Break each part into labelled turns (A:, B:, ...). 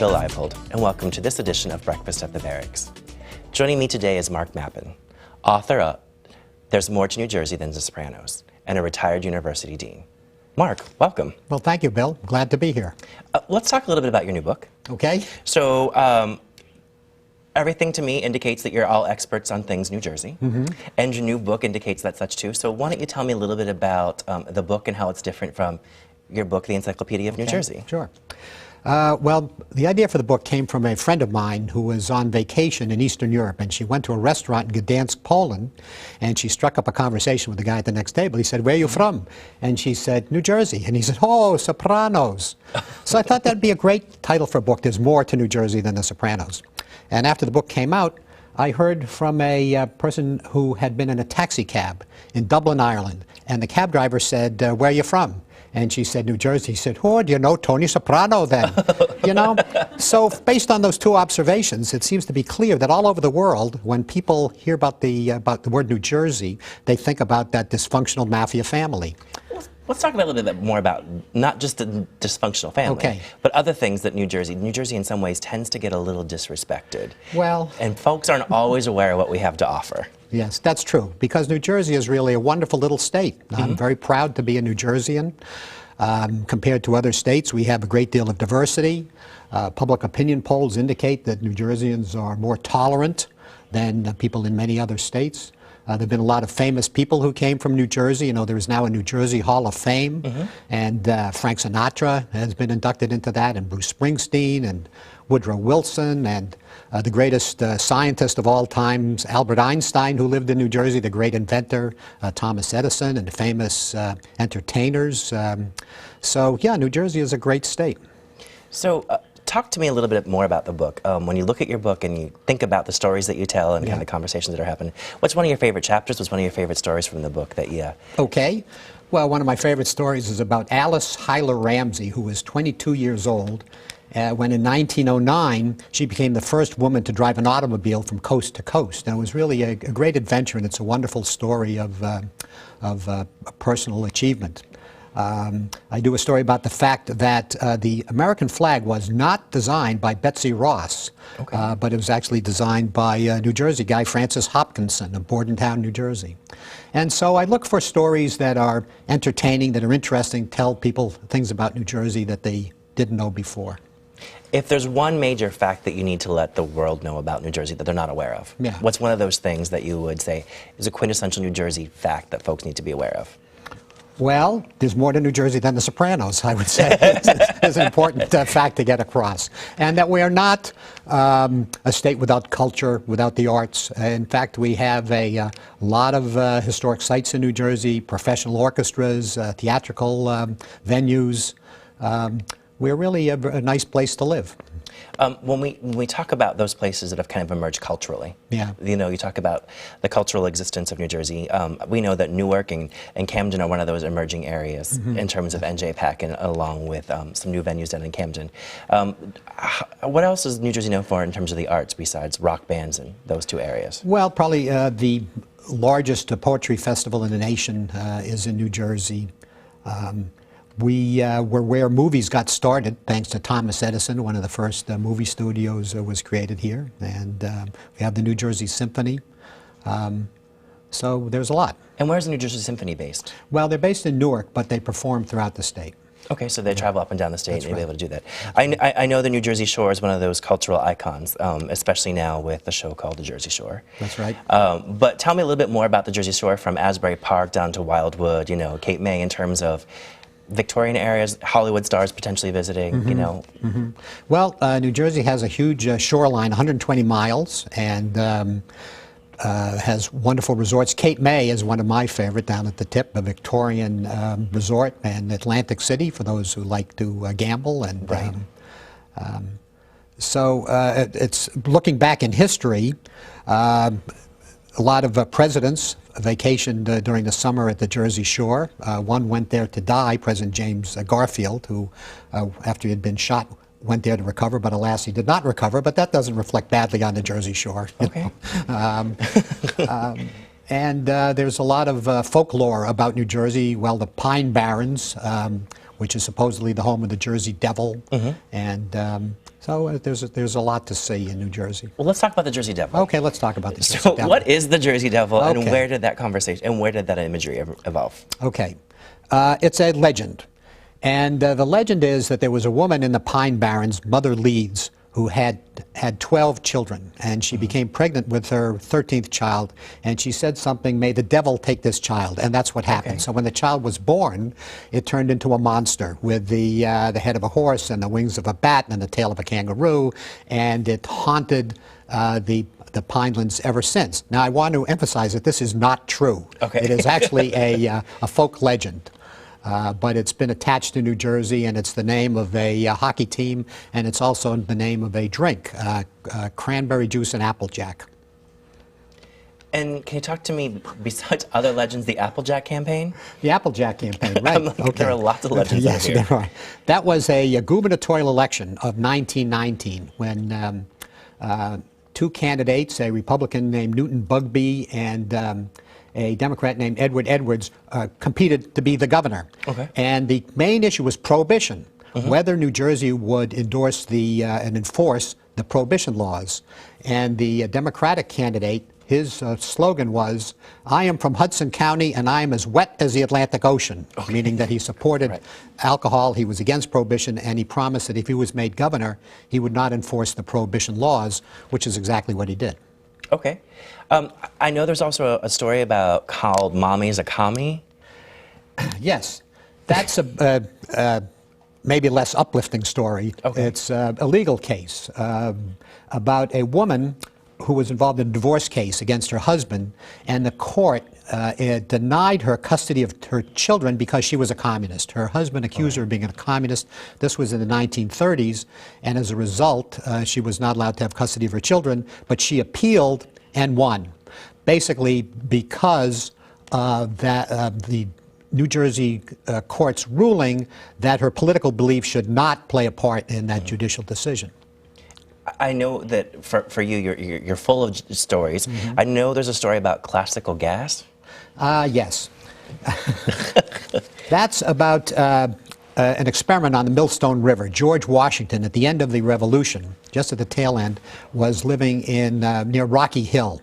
A: Bill Leipold, and welcome to this edition of Breakfast at the Barracks. Joining me today is Marc Mappen, author of There's More to New Jersey Than the Sopranos, and a retired university dean. Marc, welcome.
B: Well, thank you, Bill. Glad to be here.
A: Let's talk a little bit about your new book.
B: Okay.
A: So, everything to me indicates that you're all experts on things New Jersey, and your new book indicates that such too. So why don't you tell me a little bit about the book and how it's different from your book, The Encyclopedia of New Jersey.
B: Sure. Well, the idea for the book came from a friend of mine who was on vacation in Eastern Europe, and she went to a restaurant in Gdansk, Poland, and she struck up a conversation with the guy at the next table. He said, "Where are you from?" And she said, "New Jersey." And he said, "Oh, Sopranos." So I thought that'd be a great title for a book. There's more to New Jersey than the Sopranos. And after the book came out, I heard from a person who had been in a taxi cab in Dublin, Ireland, and the cab driver said, "Where are you from?" And she said, "New Jersey." He said, "Oh, do you know Tony Soprano then?" You know? So based on those two observations, it seems to be clear that all over the world, when people hear about the word New Jersey, they think about that dysfunctional mafia family.
A: Let's talk about a little bit more about not just the dysfunctional family, but other things that New Jersey in some ways tends to get a little disrespected.
B: Well,
A: and folks aren't always aware of what we have to offer.
B: Yes, that's true, because New Jersey is really a wonderful little state. I'm very proud to be a New Jerseyan. Compared to other states, we have a great deal of diversity. Public opinion polls indicate that New Jerseyans are more tolerant than people in many other states. There have been a lot of famous people who came from New Jersey. You know, there is now a New Jersey Hall of Fame, and Frank Sinatra has been inducted into that, and Bruce Springsteen, and Woodrow Wilson, and the greatest scientist of all times, Albert Einstein, who lived in New Jersey, the great inventor, Thomas Edison, and the famous entertainers. So, yeah, New Jersey is a great state.
A: So, talk to me a little bit more about the book. When you look at your book and you think about the stories that you tell and kind of the conversations that are happening, what's one of your favorite chapters? What's one of your favorite stories from the book that you...
B: Okay. Well, one of my favorite stories is about Alice Hyler Ramsey, who was 22 years old, when in 1909 she became the first woman to drive an automobile from coast to coast. And it was really a great adventure, and it's a wonderful story of personal achievement. I do a story about the fact that the American flag was not designed by Betsy Ross, but it was actually designed by a New Jersey guy, Francis Hopkinson, of Bordentown, New Jersey. And so I look for stories that are entertaining, that are interesting, tell people things about New Jersey that they didn't know before.
A: If there's one major fact that you need to let the world know about New Jersey that they're not aware of, what's one of those things that you would say is a quintessential New Jersey fact that folks need to be aware of?
B: Well, there's more to New Jersey than the Sopranos, I would say. It's an important fact to get across. And that we are not a state without culture, without the arts. In fact, we have a lot of historic sites in New Jersey, professional orchestras, theatrical venues. We're really a nice place to live.
A: When we talk about those places that have kind of emerged culturally, you know, you talk about the cultural existence of New Jersey. We know that Newark and Camden are one of those emerging areas in terms of NJPAC, and along with some new venues down in Camden. What else is New Jersey known for in terms of the arts besides rock bands in those two areas?
B: Well, probably the largest poetry festival in the nation is in New Jersey. We were where movies got started, thanks to Thomas Edison. One of the first movie studios was created here. And we have the New Jersey Symphony. So there's a lot.
A: And where's the New Jersey Symphony based?
B: Well, they're based in Newark, but they perform throughout the state.
A: Okay, so they travel up and down the state and be able to do that. I know the New Jersey Shore is one of those cultural icons, especially now with the show called The Jersey Shore.
B: That's right.
A: But tell me a little bit more about the Jersey Shore, from Asbury Park down to Wildwood, you know, Cape May, in terms of Victorian areas, Hollywood stars potentially visiting, you know.
B: Well, New Jersey has a huge shoreline, 120 miles, and has wonderful resorts. Cape May is one of my favorite, down at the tip, a Victorian resort, and Atlantic City for those who like to gamble. And so it's looking back in history. A lot of presidents vacationed during the summer at the Jersey Shore. One went there to die, President James Garfield, who, after he had been shot, went there to recover, but alas, he did not recover. But that doesn't reflect badly on the Jersey Shore.
A: Okay.
B: And there's a lot of folklore about New Jersey. Well, the Pine Barrens, which is supposedly the home of the Jersey Devil, and So there's a lot to see in New Jersey.
A: Well, let's talk about the Jersey Devil.
B: Okay, let's talk about the Jersey
A: So,
B: Devil.
A: what is the Jersey Devil, and
B: Okay.
A: where did that conversation and where did that imagery evolve?
B: Okay, it's a legend, and the legend is that there was a woman in the Pine Barrens, Mother Leeds, who had 12 children, and she became pregnant with her 13th child, and she said something, "May the devil take this child," and that's what happened.
A: Okay.
B: So when the child was born, it turned into a monster with the head of a horse and the wings of a bat and the tail of a kangaroo, and it haunted the Pinelands ever since. Now, I want to emphasize that this is not true.
A: Okay.
B: It is actually a folk legend. But it's been attached to New Jersey, and it's the name of a hockey team, and it's also the name of a drink, cranberry juice and Applejack.
A: And can you talk to me, besides other legends, the Applejack campaign?
B: The Applejack campaign, right.
A: Like, there are lots of legends
B: Yes,
A: over here.
B: there are. That was a gubernatorial election of 1919 when two candidates, a Republican named Newton Bugby and a Democrat named Edward Edwards, competed to be the governor.
A: Okay.
B: And the main issue was prohibition, whether New Jersey would endorse and enforce the prohibition laws. And the Democratic candidate, his slogan was, "I am from Hudson County and I am as wet as the Atlantic Ocean," meaning that he supported alcohol, he was against prohibition, and he promised that if he was made governor, he would not enforce the prohibition laws, which is exactly what he did.
A: Okay. I know there's also a story about called Mommy's a Commie.
B: Yes, that's a maybe less uplifting story.
A: Okay.
B: It's a legal case about a woman who was involved in a divorce case against her husband, and the court denied her custody of her children because she was a communist. Her husband accused her of being a communist. This was in the 1930s, and as a result, she was not allowed to have custody of her children, but she appealed and won, basically because of the New Jersey court's ruling that her political beliefs should not play a part in that judicial decision.
A: I know that for you, you're full of stories. I know there's a story about classical gas.
B: Yes. That's about an experiment on the Millstone River. George Washington, at the end of the Revolution, just at the tail end, was living in near Rocky Hill.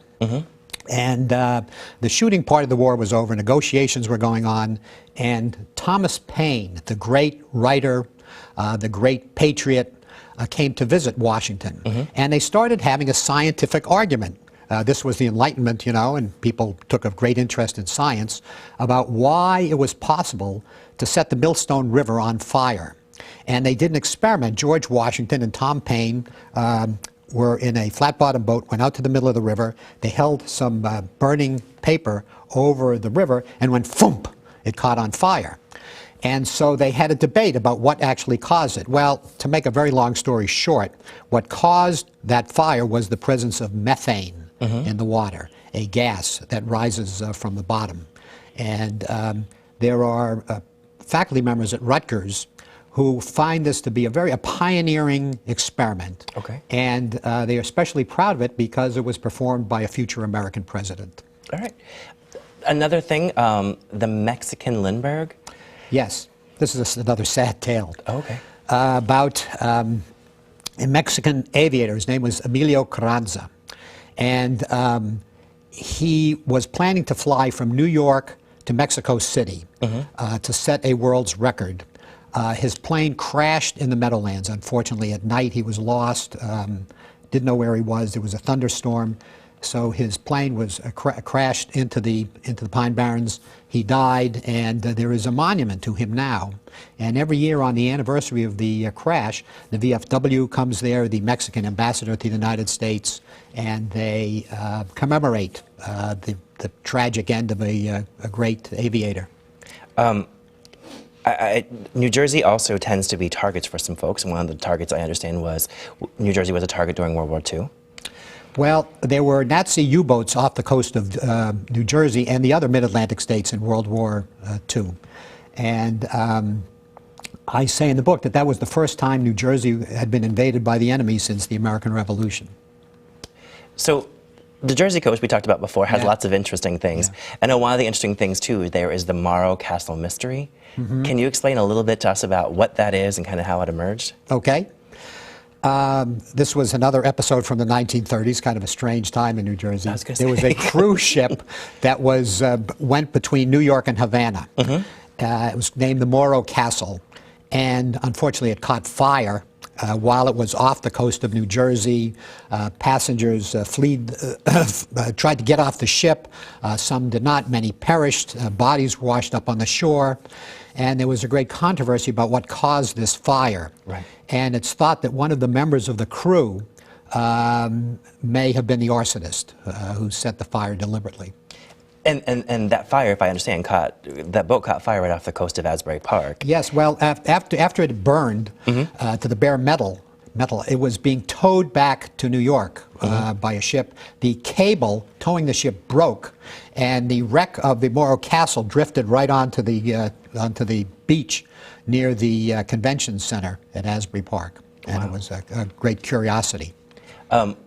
B: And the shooting part of the war was over, negotiations were going on, and Thomas Paine, the great writer, the great patriot, came to visit Washington. And they started having a scientific argument. This was the Enlightenment, you know, and people took a great interest in science about why it was possible to set the Millstone River on fire. And they did an experiment. George Washington and Tom Paine were in a flat-bottom boat, went out to the middle of the river. They held some burning paper over the river, and when thump, it caught on fire. And so they had a debate about what actually caused it. Well, to make a very long story short, what caused that fire was the presence of methane in the water, a gas that rises from the bottom. And there are faculty members at Rutgers who find this to be a pioneering experiment.
A: Okay.
B: And they are especially proud of it because it was performed by a future American president.
A: All right. Another thing, the Mexican Lindbergh.
B: Yes, this is another sad tale.
A: Okay.
B: About a Mexican aviator. His name was Emilio Carranza. And he was planning to fly from New York to Mexico City to set a world's record. His plane crashed in the Meadowlands. Unfortunately, at night he was lost, didn't know where he was. There was a thunderstorm. So his plane was crashed into the Pine Barrens. He died, and there is a monument to him now. And every year on the anniversary of the crash, the VFW comes there, the Mexican ambassador to the United States, and they commemorate the tragic end of a great aviator.
A: New Jersey also tends to be targets for some folks, and one of the targets I understand was New Jersey was a target during World War II.
B: Well, there were Nazi U-boats off the coast of New Jersey and the other mid-Atlantic states in World War II. And I say in the book that that was the first time New Jersey had been invaded by the enemy since the American Revolution.
A: So the Jersey coast we talked about before has lots of interesting things. And one of the interesting things, too, there is the Morro Castle mystery. Can you explain a little bit to us about what that is and kind of how it emerged?
B: Okay. This was another episode from the 1930s, kind of a strange time in New Jersey. There was a cruise ship that went between New York and Havana. It was named the Morro Castle, and unfortunately it caught fire while it was off the coast of New Jersey. Passengers tried to get off the ship. Some did not. Many perished. Bodies washed up on the shore. And there was a great controversy about what caused this fire.
A: Right.
B: And it's thought that one of the members of the crew may have been the arsonist who set the fire deliberately.
A: And that fire, if I understand, that boat caught fire right off the coast of Asbury Park.
B: Yes, well, after it burned to the bare metal, it was being towed back to New York by a ship. The cable towing the ship broke, and the wreck of the Morro Castle drifted right onto the beach near the convention center at Asbury Park, and it was a great curiosity.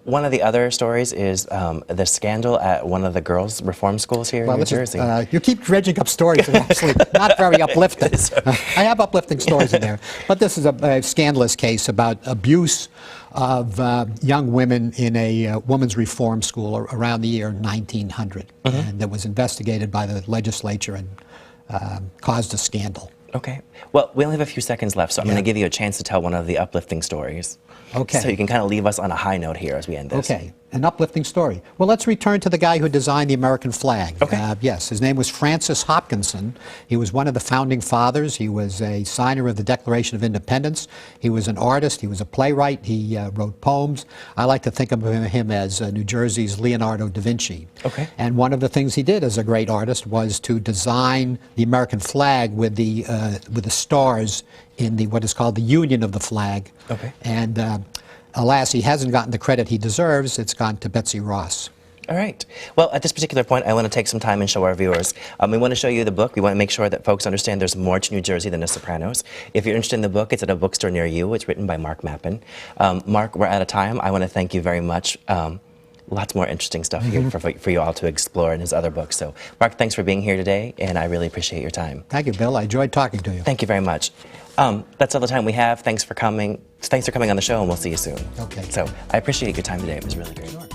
A: One of the other stories is the scandal at one of the girls' reform schools here in New Jersey.
B: You keep dredging up stories that are actually not very uplifting. I have uplifting stories in there. But this is a scandalous case about abuse of young women in a women's reform school around the year 1900. And that was investigated by the legislature and caused a scandal.
A: Okay. Well, we only have a few seconds left, so I'm going to give you a chance to tell one of the uplifting stories.
B: Okay.
A: So you can kind of leave us on a high note here as we end this.
B: Okay. An uplifting story. Well, let's return to the guy who designed the American flag.
A: Okay.
B: Yes, his name was Francis Hopkinson. He was one of the founding fathers. He was a signer of the Declaration of Independence. He was an artist. He was a playwright. He wrote poems. I like to think of him as New Jersey's Leonardo da Vinci.
A: Okay.
B: And one of the things he did as a great artist was to design the American flag with the stars in what is called the union of the flag.
A: Okay.
B: And alas, he hasn't gotten the credit he deserves. It's gone to Betsy Ross.
A: All right. Well, at this particular point, I want to take some time and show our viewers. We want to show you the book. We want to make sure that folks understand there's more to New Jersey than The Sopranos. If you're interested in the book, it's at a bookstore near you. It's written by Marc Mappen. Marc, we're out of time. I want to thank you very much. Lots more interesting stuff here for you all to explore in his other books. So, Marc, thanks for being here today, and I really appreciate your time.
B: Thank you, Bill. I enjoyed talking to you.
A: Thank you very much. That's all the time we have. Thanks for coming. Thanks for coming on the show, and we'll see you soon.
B: Okay.
A: So, I appreciate your time today. It was really great.
B: Sure.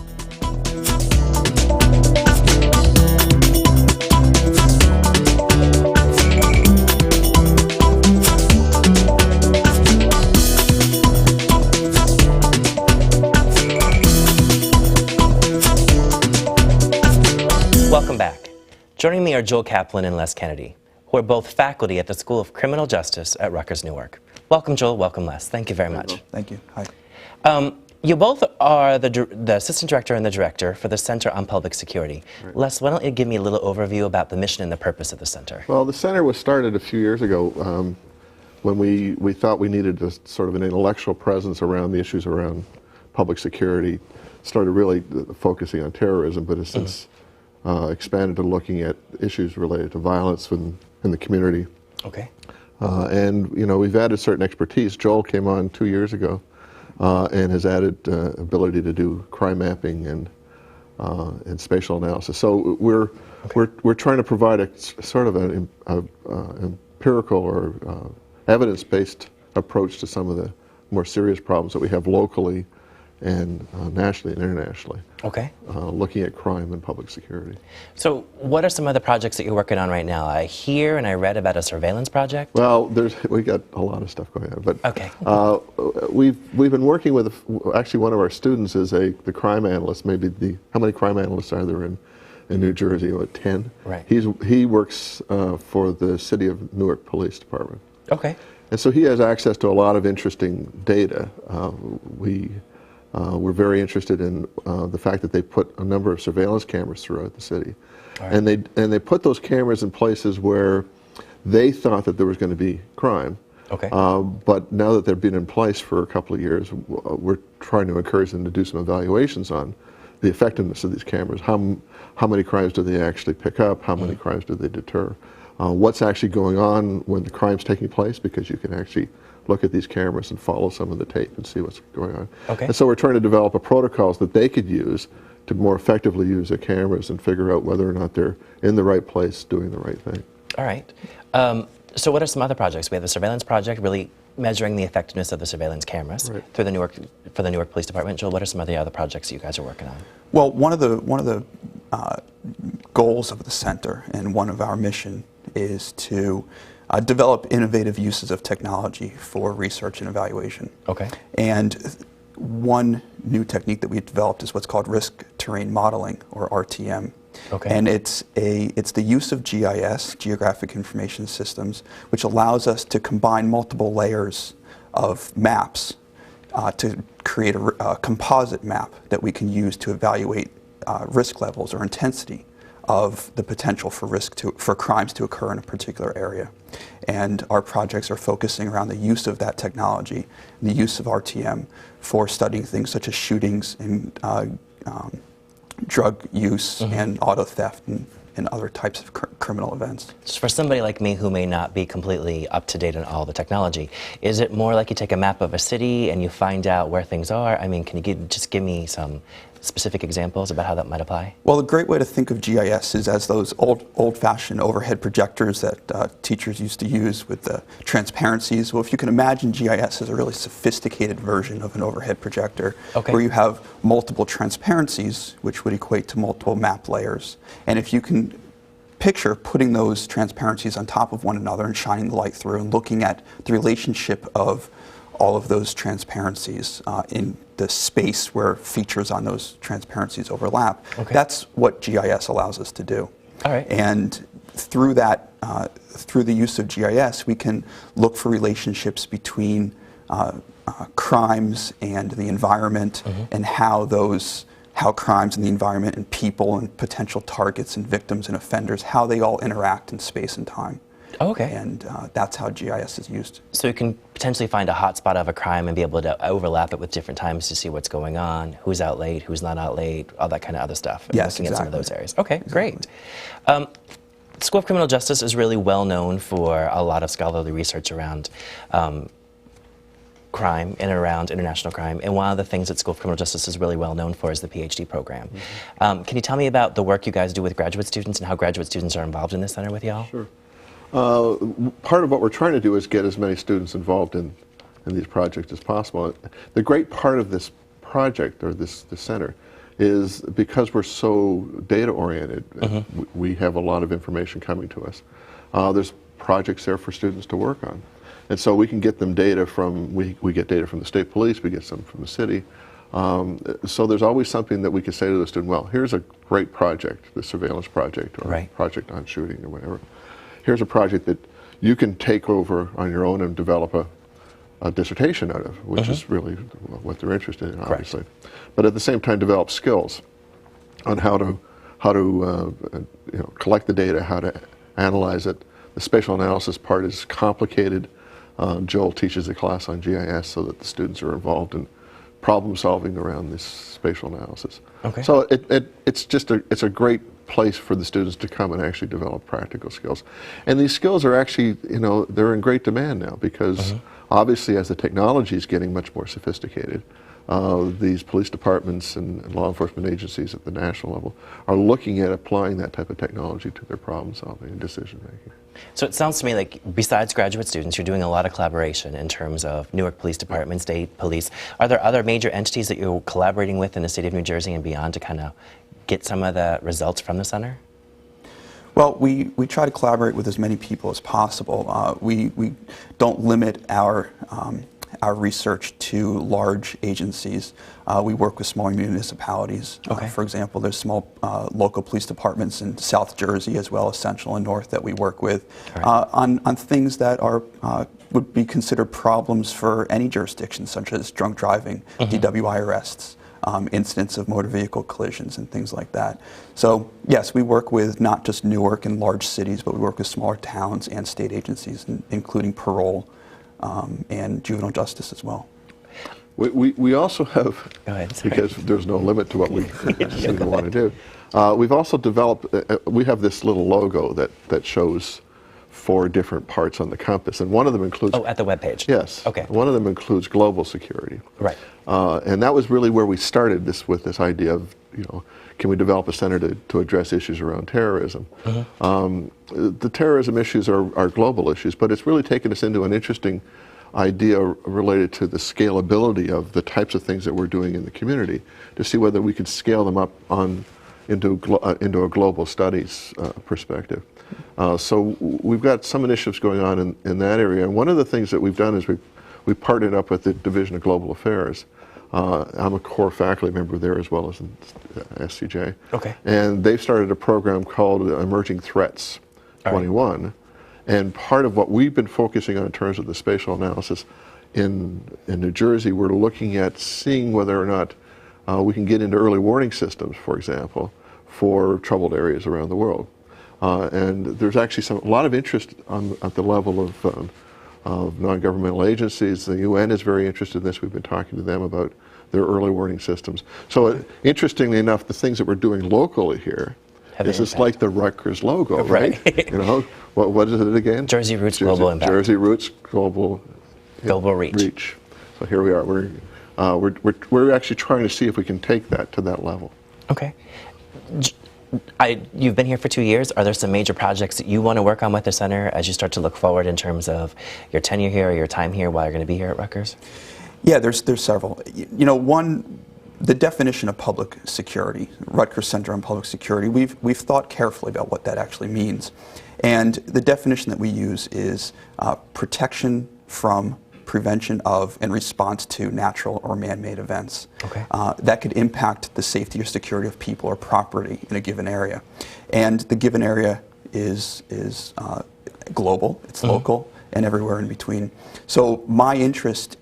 A: Welcome back. Joining me are Joel Kaplan and Les Kennedy, who are both faculty at the School of Criminal Justice at Rutgers, Newark. Welcome, Joel. Welcome, Les. Thank you very much.
C: Thank you. Hi.
A: You both are the assistant director and the director for the Center on Public Security. Right. Les, why don't you give me a little overview about the mission and the purpose of the center?
C: Well, the center was started a few years ago when we thought we needed a sort of an intellectual presence around the issues around public security. Started really focusing on terrorism, but has since expanded to looking at issues related to violence in the community.
A: Okay.
C: And we've added certain expertise. Joel came on 2 years ago and has added ability to do crime mapping and spatial analysis. So we're trying to provide a sort of an empirical or evidence-based approach to some of the more serious problems that we have locally and nationally and internationally.
A: Okay.
C: Looking at crime and public security. So
A: what are some of the projects that you're working on right now? I hear and I read about a surveillance project.
C: Well, we got a lot of stuff going on, but
A: okay.
C: We've been working with actually one of our students is the crime analyst. How many crime analysts are there in New Jersey? What, 10?
A: Right.
C: He works for the City of Newark Police Department.
A: Okay.
C: And so he has access to a lot of interesting data. We're very interested in the fact that they put a number of surveillance cameras throughout the city. Right. And they put those cameras in places where they thought that there was going to be crime.
A: Okay.
C: But now that they've been in place for a couple of years, we're trying to encourage them to do some evaluations on the effectiveness of these cameras. How many crimes do they actually pick up? How many crimes do they deter? What's actually going on when the crime's taking place? Because you can actually look at these cameras and follow some of the tape and see what's going on.
A: Okay.
C: And so we're trying to develop a protocols that they could use to more effectively use their cameras and figure out whether or not they're in the right place doing the right thing.
A: All right. So what are some other projects? We have the surveillance project, really measuring the effectiveness of the surveillance cameras through for the Newark Police Department. Joel, what are some of the other projects you guys are working on?
D: Well, one of the goals of the center and one of our mission is to develop innovative uses of technology for research and evaluation.
A: Okay.
D: And one new technique that we've developed is what's called risk terrain modeling, or RTM.
A: Okay.
D: And it's the use of GIS, Geographic Information Systems, which allows us to combine multiple layers of maps to create a composite map that we can use to evaluate risk levels or intensity of the potential for crimes to occur in a particular area. And our projects are focusing around the use of that technology, and the use of RTM for studying things such as shootings and drug use and auto theft and other types of criminal events.
A: So for somebody like me who may not be completely up to date on all the technology, is it more like you take a map of a city and you find out where things are? I mean, can you just give me some specific examples about how that might apply? Well,
D: a great way to think of GIS is as those old-fashioned overhead projectors that teachers used to use with the transparencies. Well, if you can imagine GIS as a really sophisticated version of an overhead projector, where you have multiple transparencies, which would equate to multiple map layers. And if you can picture putting those transparencies on top of one another and shining the light through and looking at the relationship of all of those transparencies in the space where features on those transparencies overlap. That's what GIS allows us to do.
A: All right.
D: And through that, through the use of GIS, we can look for relationships between crimes and the environment, and how crimes and the environment and people and potential targets and victims and offenders, how they all interact in space and time. And that's how GIS is used.
A: So you can potentially find a hotspot of a crime and be able to overlap it with different times to see what's going on, who's out late, who's not out late, all that kind of other stuff.
D: Yes,
A: looking
D: exactly.
A: at some of those areas. Okay, great. The School of Criminal Justice is really well known for a lot of scholarly research around crime and around international crime. And one of the things that School of Criminal Justice is really well known for is the Ph.D. program. Can you tell me about the work you guys do with graduate students and how graduate students are involved in this center with y'all?
C: Sure. Part of what we're trying to do is get as many students involved in these projects as possible. The great part of this project, or this center, is because we're so data-oriented, we have a lot of information coming to us. There's projects there for students to work on. And so we can get them data from, we get data from the state police, we get some from the city. So there's always something that we can say to the student, well, here's a great project, the surveillance project, or a project on shooting, or whatever. Here's a project that you can take over on your own and develop a dissertation out of, which is really what they're interested in, obviously. But at the same time, develop skills on how to collect the data, how to analyze it. The spatial analysis part is complicated. Joel teaches a class on GIS so that the students are involved in problem solving around this spatial analysis. So it's a great place for the students to come and actually develop practical skills. And these skills are actually, they're in great demand now, because obviously as the technology is getting much more sophisticated, these police departments and law enforcement agencies at the national level are looking at applying that type of technology to their problem solving and decision making.
A: So it sounds to me like besides graduate students, you're doing a lot of collaboration in terms of Newark Police Department, state police. Are there other major entities that you're collaborating with in the state of New Jersey and beyond to kind of get some of the results from the center?
D: Well, we try to collaborate with as many people as possible. We don't limit our research to large agencies. We work with small municipalities. For example, there's small local police departments in South Jersey as well as Central and North that we work with on things that would be considered problems for any jurisdiction, such as drunk driving, DWI arrests, incidents of motor vehicle collisions and things like that. So yes, we work with not just Newark and large cities, but we work with smaller towns and state agencies, including parole and juvenile justice as well.
C: We also have, because there's no limit to what we want to do, we've also developed, we have this little logo that shows 4 different parts on the compass, and one of them includes...
A: Oh, at the webpage?
C: Yes. One of them includes global security. And that was really where we started with this idea of, can we develop a center to address issues around terrorism? The terrorism issues are global issues, but it's really taken us into an interesting idea related to the scalability of the types of things that we're doing in the community to see whether we could scale them up into a global studies perspective. So we've got some initiatives going on in that area. And one of the things that we've done is we partnered up with the Division of Global Affairs. I'm a core faculty member there as well as in SCJ.
A: Okay.
C: And they've started a program called Emerging Threats 21. And part of what we've been focusing on in terms of the spatial analysis in New Jersey, we're looking at seeing whether or not we can get into early warning systems, for example, for troubled areas around the world. And there's actually a lot of interest at the level of non-governmental agencies. The UN is very interested in this. We've been talking to them about their early warning systems. So interestingly enough, the things that we're doing locally here, this is like the Rutgers logo, right? You know, what is it again?
A: Jersey Roots Global Impact.
C: Jersey Roots Global
A: Reach.
C: So here we are. We're actually trying to see if we can take that to that level.
A: Okay. You've been here for 2 years. Are there some major projects that you want to work on with the center as you start to look forward in terms of your tenure here or your time here while you're going to be here at Rutgers?
D: Yeah, there's several. You know, one, the definition of public security, Rutgers Center on Public Security, we've thought carefully about what that actually means. And the definition that we use is protection from, prevention of, and response to natural or man-made events.
A: Okay.
D: That could impact the safety or security of people or property in a given area. And the given area is global, it's local, and everywhere in between. So my interest,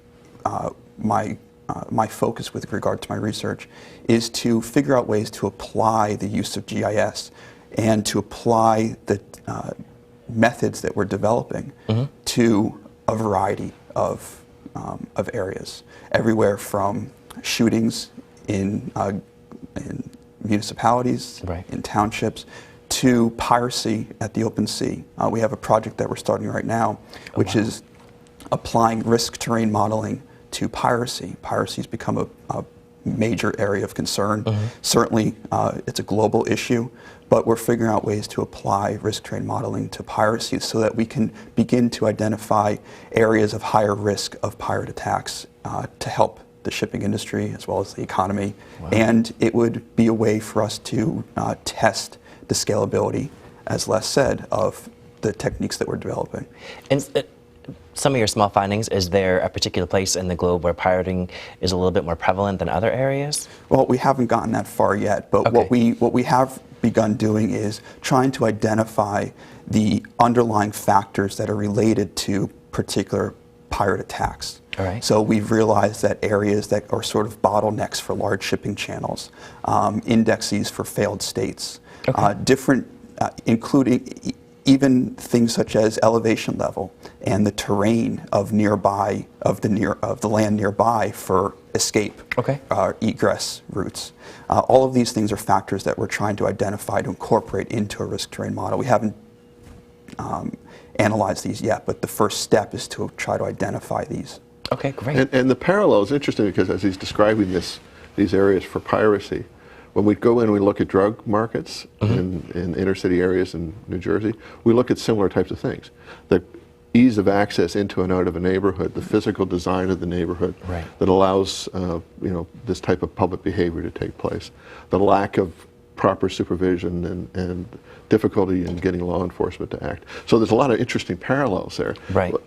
D: my focus with regard to my research is to figure out ways to apply the use of GIS and to apply the methods that we're developing to a variety of areas, everywhere from shootings in municipalities, in townships, to piracy at the open sea. We have a project that we're starting right now, which is applying risk terrain modeling to piracy. Piracy's become a major area of concern. Certainly, it's a global issue, but we're figuring out ways to apply risk terrain modeling to piracy so that we can begin to identify areas of higher risk of pirate attacks to help the shipping industry as well as the economy. And it would be a way for us to test the scalability, as Les said, of the techniques that we're developing.
A: And some of your small findings, is there a particular place in the globe where pirating is a little bit more prevalent than other areas?
D: Well, we haven't gotten that far yet, but what we have begun doing is trying to identify the underlying factors that are related to particular pirate attacks. So we've realized that areas that are sort of bottlenecks for large shipping channels, indexes for failed states, different, including even things such as elevation level and the terrain of nearby, of the land nearby for escape, egress routes. All of these things are factors that we're trying to identify to incorporate into a risk terrain model. We haven't analyzed these yet, but the first step is to try to identify these.
A: Okay, great.
C: And the parallel is interesting because as he's describing these areas for piracy, when we go in and we look at drug markets in inner city areas in New Jersey, we look at similar types of things. The ease of access into and out of a neighborhood, the physical design of the neighborhood that allows this type of public behavior to take place, the lack of proper supervision and difficulty in getting law enforcement to act. So there's a lot of interesting parallels there.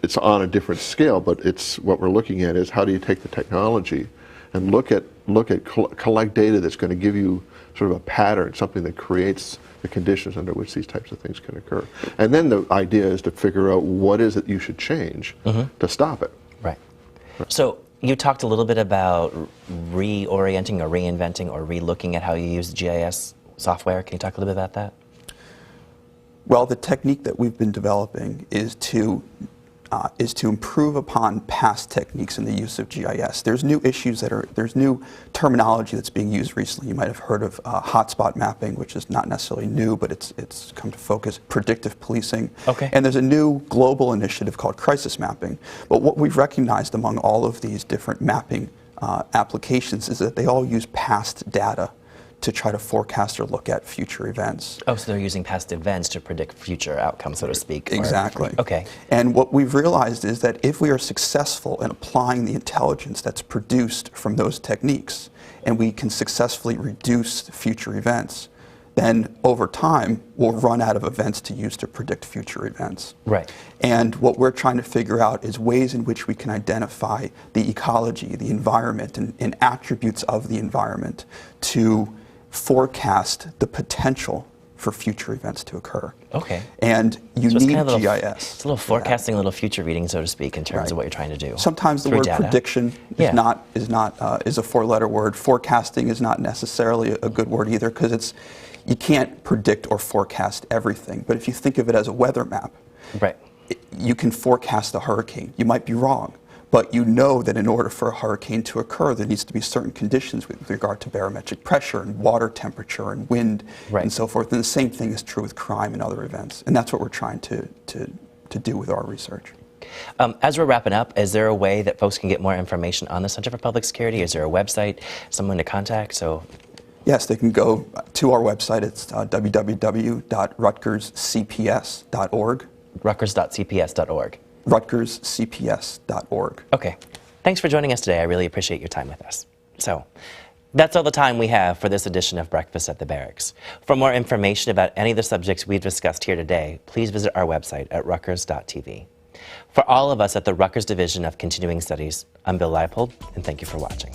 C: It's on a different scale, but it's what we're looking at is how do you take the technology and collect data that's going to give you sort of a pattern, something that creates the conditions under which these types of things can occur. And then the idea is to figure out what is it you should change to stop it.
A: So you talked a little bit about reorienting or reinventing or relooking at how you use GIS software. Can you talk a little bit about that?
D: Well, the technique that we've been developing is to improve upon past techniques in the use of GIS. There's new issues there's new terminology that's being used recently. You might have heard of hotspot mapping, which is not necessarily new, but it's come to focus, predictive policing. And there's a new global initiative called crisis mapping. But what we've recognized among all of these different mapping applications is that they all use past data to try to forecast or look at future events.
A: Oh, so they're using past events to predict future outcomes, so to speak.
D: Exactly.
A: Okay.
D: And what we've realized is that if we are successful in applying the intelligence that's produced from those techniques, and we can successfully reduce future events, then over time, we'll run out of events to use to predict future events.
A: Right.
D: And what we're trying to figure out is ways in which we can identify the ecology, the environment, and attributes of the environment to forecast the potential for future events to occur.
A: Okay.
D: And you
A: So
D: need
A: kind of
D: GIS.
A: It's a little forecasting, a little future reading, so to speak, in terms of what you're trying to do.
D: Sometimes the
A: through
D: word
A: data.
D: prediction is a four-letter word. Forecasting is not necessarily a good word either, because you can't predict or forecast everything. But if you think of it as a weather map,
A: right.
D: You can forecast a hurricane. You might be wrong, but you know that in order for a hurricane to occur, there needs to be certain conditions with regard to barometric pressure and water temperature and wind and so forth. And the same thing is true with crime and other events. And that's what we're trying to do with our research.
A: As we're wrapping up, is there a way that folks can get more information on the Center for Public Security? Is there a website, someone to contact?
D: Yes, they can go to our website. It's www.rutgerscps.org.
A: Rutgers.cps.org.
D: Rutgerscps.org.
A: Okay. Thanks for joining us today. I really appreciate your time with us. So, that's all the time we have for this edition of Breakfast at the Barracks. For more information about any of the subjects we've discussed here today, please visit our website at rutgers.tv. For all of us at the Rutgers Division of Continuing Studies, I'm Bill Leipold, and thank you for watching.